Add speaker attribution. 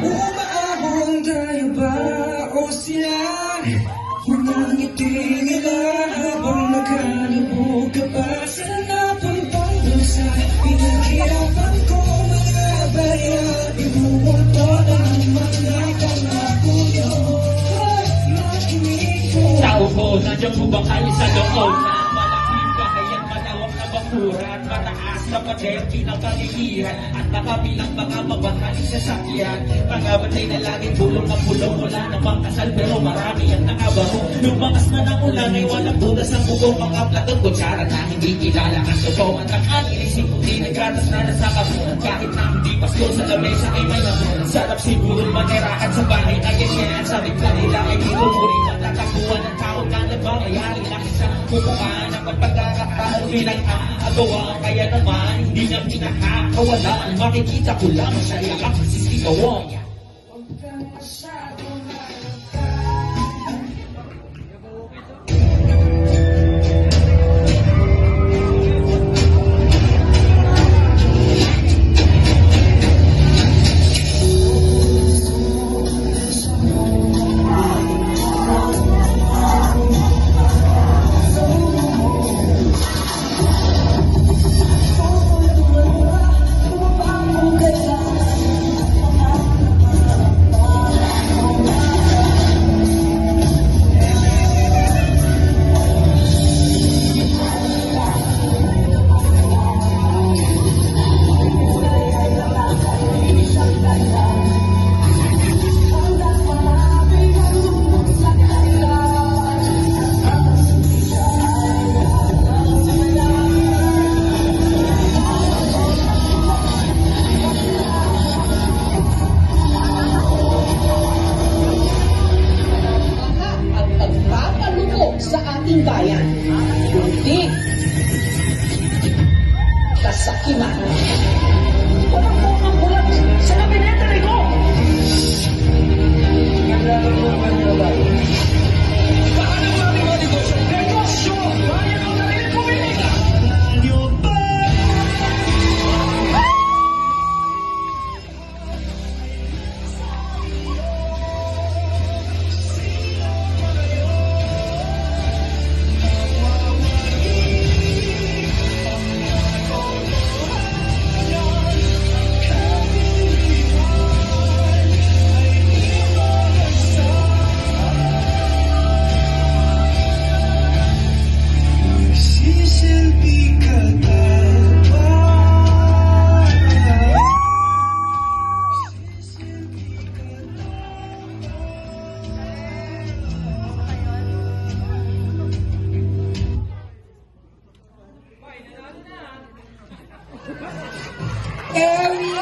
Speaker 1: Umaabong tayo ba o sila? Mga ngiti nila habang nakalubog ka pa sa napuntang bansa. Pinaghirapan ko mga baya, inuwalto ng mga pangako nyo. Makinig ko.
Speaker 2: Tao ko, nandiyan po ba kayo sa loob? Malaking bakayan, malawak na bakuran, mataas na pader, pinakalihiran, at nakabilang mga mabahaling sasakyan. Mga batay na laging bulong na pulong, wala namang kasal pero marami ang nakabaro. Lumakas na ng ulan ay walang budas ng bugong mga platong kutsara na hindi kilala. Ang totoo at ang anilisip kung di nagkatas na nasa kabunan. Kahit na hindi pasko sa lamesa ay may nabunan. Sarap siguro manirahan sa bahay na ganyan. Sabi ka nila ay di rumurin matatakuan ng tao na nagmamayari na isang kukuhaan ang pagpagkakataon bilang agawa. Kaya naman hindi na pinakakawalaan. Makikita ko lang sa iyak sa sisigawan.
Speaker 3: Sa ating bayan, kundi kasakiman. Pumakbong ang bulat sa kabinete ko! Baka naman ang mga negosyo, bayan ang narinig puminika!
Speaker 1: Area